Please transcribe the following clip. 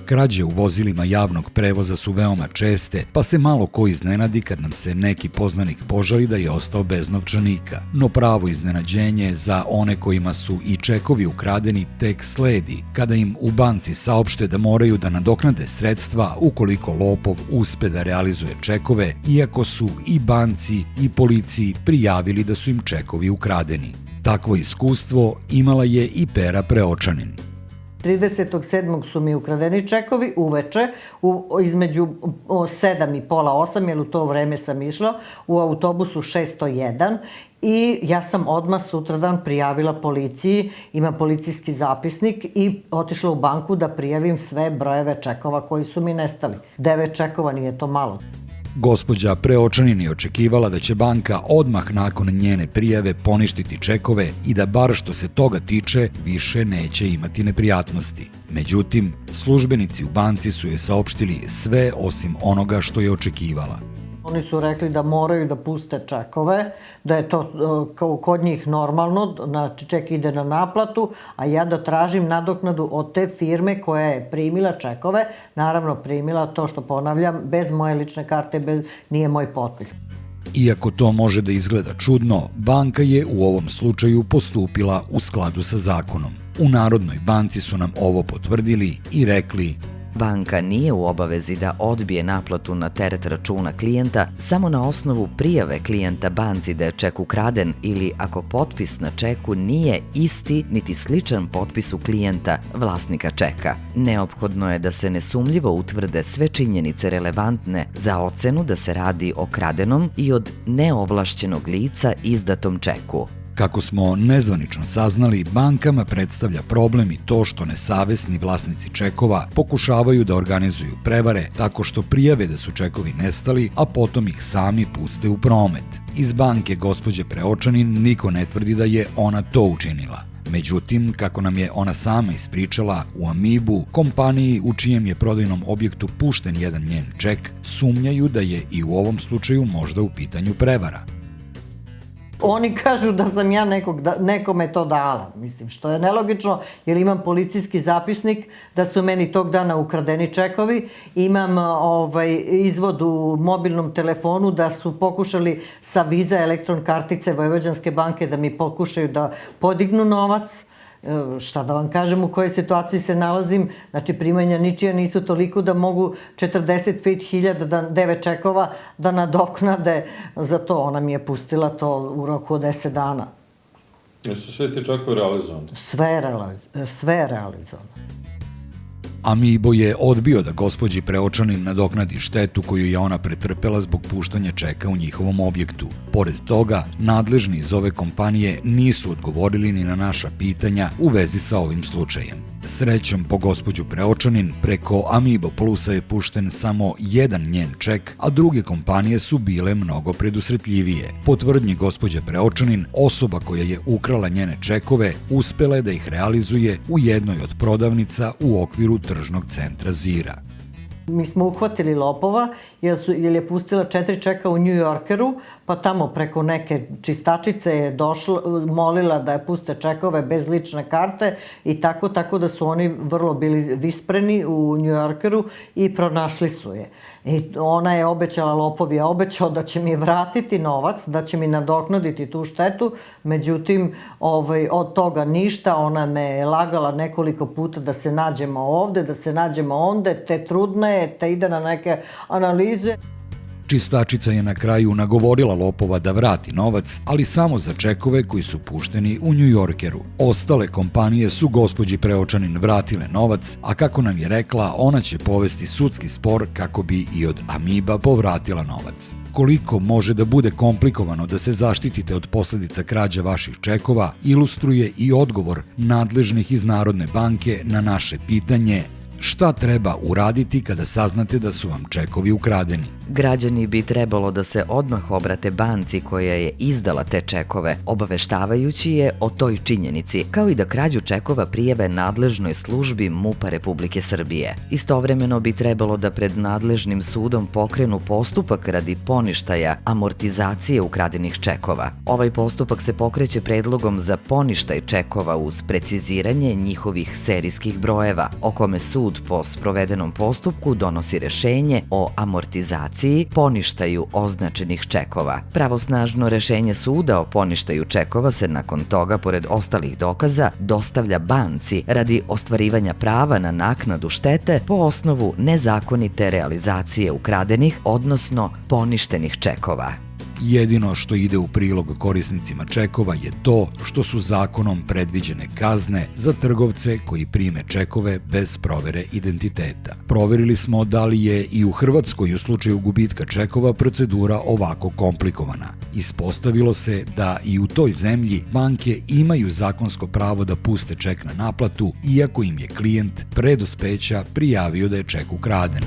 Krađe u vozilima javnog prevoza su veoma česte, pa se malo ko iznenadi kad nam se neki poznanik požali da je ostao bez novčanika. No pravo iznenađenje za one kojima su i čekovi ukradeni tek sledi, kada im u banci saopšte da moraju da nadoknade sredstva ukoliko lopov uspe da realizuje čekove, iako su i banci i policiji prijavili da su im čekovi ukradeni. Takvo iskustvo imala je i Pera Preočanin. 30.7. su mi ukradeni čekovi uveče, između 7 i pola 8, jer u to vreme sam išla, u autobusu 601 i ja sam odmah sutradan prijavila policiji, ima policijski zapisnik i otišla u banku da prijavim sve brojeve čekova koji su mi nestali. 9 čekova, nije to malo. Gospođa Preočanin je očekivala da će banka odmah nakon njene prijave poništiti čekove i da bar što se toga tiče više neće imati neprijatnosti. Međutim, službenici u banci su je saopštili sve osim onoga što je očekivala. Oni su rekli da moraju da puste čekove, da je to kod njih normalno, znači ček ide na naplatu, a ja da tražim nadoknadu od te firme koja je primila čekove, naravno primila to što ponavljam, bez moje lične karte, nije moj potpis. Iako to može da izgleda čudno, banka je u ovom slučaju postupila u skladu sa zakonom. U Narodnoj banci su nam ovo potvrdili i rekli: banka nije u obavezi da odbije naplatu na teret računa klijenta samo na osnovu prijave klijenta banci da je ček ukraden ili ako potpis na čeku nije isti niti sličan potpisu klijenta, vlasnika čeka. Neophodno je da se nesumljivo utvrde sve činjenice relevantne za ocenu da se radi o kradenom i od neovlašćenog lica izdatom čeku. Kako smo nezvanično saznali, bankama predstavlja problem i to što nesavesni vlasnici čekova pokušavaju da organizuju prevare tako što prijave da su čekovi nestali, a potom ih sami puste u promet. Iz banke gospođe Preočanin niko ne tvrdi da je ona to učinila. Međutim, kako nam je ona sama ispričala, u Amibu, kompaniji u čijem je prodajnom objektu pušten jedan njen ček, sumnjaju da je i u ovom slučaju možda u pitanju prevara. Oni kažu da sam ja nekome to dala, mislim, što je nelogično, jer imam policijski zapisnik da su meni tog dana ukradeni čekovi, imam izvod u mobilnom telefonu da su pokušali sa Visa elektron kartice Vojvođanske banke da mi pokušaju da podignu novac. Šta da vam kažem, u kojoj situaciji se nalazim, znači primanja ničija nisu toliko da mogu 45.000 9 čekova da nadoknade za to. Ona mi je pustila to u roku od 10 dana. Jesu sve ti čekovi realizovani? Sve je realizovano. Amibo je odbio da gospođi Preočanin nadoknadi štetu koju je ona pretrpela zbog puštanja čeka u njihovom objektu. Pored toga, nadležni iz ove kompanije nisu odgovorili ni na naša pitanja u vezi sa ovim slučajem. Srećom po gospođu Preočanin, preko Amibo Plusa je pušten samo jedan njen ček, a druge kompanije su bile mnogo predusretljivije. Po tvrdnji gospođe Preočanin, osoba koja je ukrala njene čekove uspela je da ih realizuje u jednoj od prodavnica u okviru tržnog centra Zira. Mi smo uhvatili lopova jer je pustila 4 čeka u New Yorkeru, pa tamo preko neke čistačice je molila da je puste čekove bez lične karte i tako da su oni vrlo bili vispreni u New Yorkeru i pronašli su je. I ona je obećala, lopov je obećao da će mi vratiti novac, da će mi nadoknaditi tu štetu, međutim od toga ništa, ona me je lagala nekoliko puta da se nađemo ovde, da se nađemo onde, te trudna je, te ide na neke analize. Čistačica je na kraju nagovorila lopova da vrati novac, ali samo za čekove koji su pušteni u New Yorkeru. Ostale kompanije su gospođi Preočanin vratile novac, a kako nam je rekla, ona će povesti sudski spor kako bi i od Amiba povratila novac. Koliko može da bude komplikovano da se zaštitite od posledica krađa vaših čekova, ilustruje i odgovor nadležnih iz Narodne banke na naše pitanje šta treba uraditi kada saznate da su vam čekovi ukradeni. Građani bi trebalo da se odmah obrate banci koja je izdala te čekove, obaveštavajući je o toj činjenici, kao i da krađu čekova prijave nadležnoj službi MUP-a Republike Srbije. Istovremeno bi trebalo da pred nadležnim sudom pokrenu postupak radi poništaja amortizacije ukradenih čekova. Ovaj postupak se pokreće predlogom za poništaj čekova uz preciziranje njihovih serijskih brojeva, o kome sud po sprovedenom postupku donosi rešenje o amortizaciji, poništaju označenih čekova. Pravosnažno rešenje suda o poništaju čekova se nakon toga, pored ostalih dokaza, dostavlja banci radi ostvarivanja prava na naknadu štete po osnovu nezakonite realizacije ukradenih, odnosno poništenih čekova. Jedino što ide u prilog korisnicima čekova je to što su zakonom predviđene kazne za trgovce koji prime čekove bez provere identiteta. Proverili smo da li je i u Hrvatskoj u slučaju gubitka čekova procedura ovako komplikovana. Ispostavilo se da i u toj zemlji banke imaju zakonsko pravo da puste ček na naplatu, iako im je klijent pre dospeća prijavio da je ček ukraden.